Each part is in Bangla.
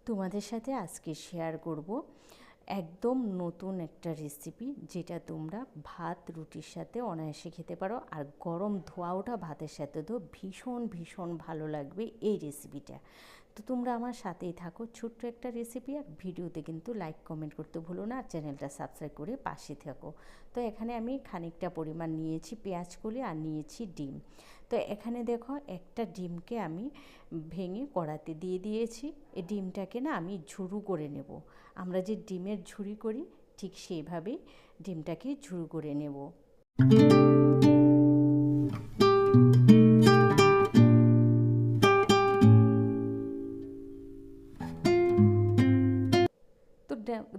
তোমাদের সাথে আজকে শেয়ার করব একদম নতুন একটা রেসিপি, যেটা তোমরা ভাত রুটির সাথে অনায়াসে খেতে পারো। আর গরম ধোয়া ওঠা ভাতের সাথে তো ভীষণ ভীষণ ভালো লাগবে এই রেসিপিটা। তো তোমরা আমার সাথেই থাকো, ছোট্ট একটা রেসিপি। আর ভিডিওতে কিন্তু লাইক কমেন্ট করতে ভুলো না, আর চ্যানেলটা সাবস্ক্রাইব করে পাশে থাকো। তো এখানে আমি খানিকটা পরিমাণ নিয়েছি পেঁয়াজ কলি, আর নিয়েছি ডিম। তো এখানে দেখো, একটা ডিমকে আমি ভেঙে কড়াতে দিয়ে দিয়েছি। এই ডিমটাকে না আমি ঝুরু করে নেব। আমরা যে ডিমের ঝুরি করি, ঠিক সেইভাবেই ডিমটাকে ঝুরু করে নেব। তো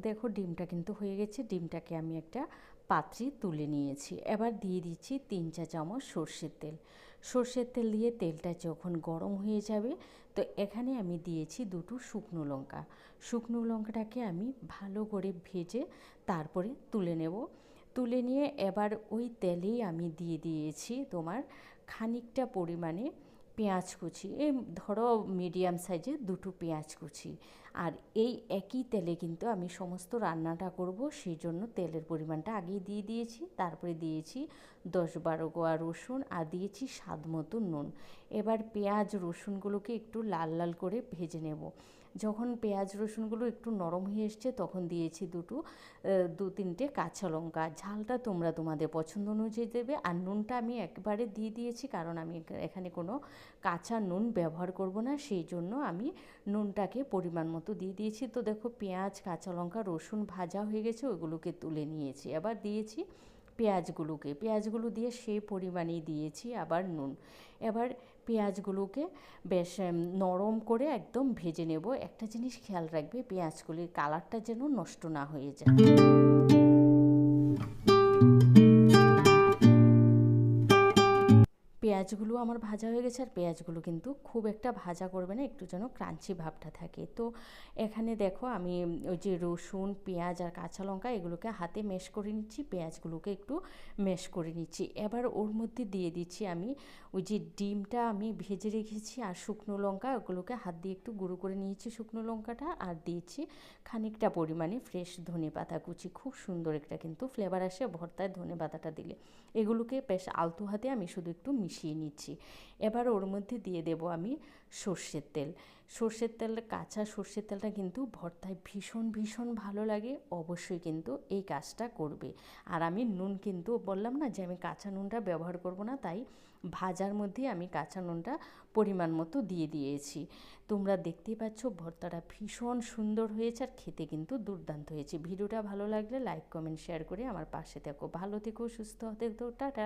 দেখো, ডিমটা কিন্তু হয়ে গেছে। ডিমটাকে আমি একটা পাত্রে তুলে নিয়েছি। এবার দিয়ে দিচ্ছি 3 চা চামচ সর্ষের তেল। সর্ষের তেল দিয়ে তেলটা যখন গরম হয়ে যাবে, তো এখানে আমি দিয়েছি 2টো শুকনো লঙ্কা। শুকনো লঙ্কাটাকে আমি ভালো করে ভেজে তারপরে তুলে নেব। তুলে নিয়ে এবার ওই তেলেই আমি দিয়ে দিয়েছি তোমার খানিকটা পরিমাণে পেঁয়াজ কুচি। এই ধরো মিডিয়াম সাইজের 2টো পেঁয়াজ কুচি। আর এই একই তেলে কিন্তু আমি সমস্ত রান্নাটা করব, সেই জন্য তেলের পরিমাণটা আগেই দিয়ে দিয়েছি। তারপরে দিয়েছি 10-12 কোয়া রসুন, আর দিয়েছি স্বাদ মতো নুন। এবার পেঁয়াজ রসুনগুলোকে একটু লাল লাল করে ভেজে নেব। যখন পেঁয়াজ রসুনগুলো একটু নরম হয়ে এসছে, তখন দিয়েছি 2-3টে কাঁচা লঙ্কা। ঝালটা তোমরা তোমাদের পছন্দ অনুযায়ী দেবে। আর নুনটা আমি একবারে দিয়ে দিয়েছি, কারণ আমি এখানে কোনো কাঁচা নুন ব্যবহার করব না, সেই জন্য আমি নুনটাকে পরিমাণ মতো দিয়ে দিয়েছি। তো দেখো, পেঁয়াজ কাঁচা লঙ্কা রসুন ভাজা হয়ে গেছে, ওইগুলোকে তুলে নিয়েছি। এবার দিয়েছি পেঁয়াজগুলো দিয়ে সেই পরিমাণেই দিয়েছি আবার নুন। এবার পেঁয়াজগুলোকে বেশ নরম করে একদম ভেজে নেব। একটা জিনিস খেয়াল রাখবে, পেঁয়াজগুলির কালারটা যেন নষ্ট না হয়ে যায়। পেঁয়াজগুলো আমার ভাজা হয়ে গেছে। আর পেঁয়াজগুলো কিন্তু খুব একটা ভাজা করবে না, একটু যেন ক্রাঞ্চি ভাবটা থাকে। তো এখানে দেখো, আমি ওই যে রসুন পেঁয়াজ আর কাঁচা লঙ্কা এগুলোকে হাতে ম্যাশ করে নিচ্ছি, পেঁয়াজগুলোকে একটু ম্যাশ করে নিচ্ছি। এবার ওর মধ্যে দিয়ে দিচ্ছি আমি ওই যে ডিমটা আমি ভেজে রেখেছি, আর শুকনো লঙ্কা ওগুলোকে হাত দিয়ে একটু গুঁড়ো করে নিয়েছি শুকনো লঙ্কাটা। আর দিয়েছি খানিকটা পরিমাণে ফ্রেশ ধনে পাতা কুচি। খুব সুন্দর একটা কিন্তু ফ্লেভার আসে ভর্তায় ধনে পাতাটা দিলে। এগুলোকে বেশ আলতো হাতে আমি শুধু একটু মিশিয়ে নিচ্ছি। এবার ওর মধ্যে দিয়ে দেব আমি সর্ষের তেল। কাঁচা সর্ষের তেলটা কিন্তু ভর্তায় ভীষণ ভীষণ ভালো লাগে। অবশ্যই কিন্তু এই কাজটা করবে। আর আমি নুন কিন্তু বললাম না যে আমি কাঁচা নুনটা ব্যবহার করব না, তাই ভাজার মধ্যে আমি কাঁচা নুনটা পরিমাণ মতো দিয়ে দিয়েছি। তোমরা দেখতেই পাচ্ছ ভর্তাটা ভীষণ সুন্দর হয়েছে, আর খেতে কিন্তু দুর্দান্ত হয়েছে। ভিডিওটা ভালো লাগলে লাইক কমেন্ট শেয়ার করে আমার পাশে থেকো। ভালো থেকো, সুস্থ থেকো, টাটা।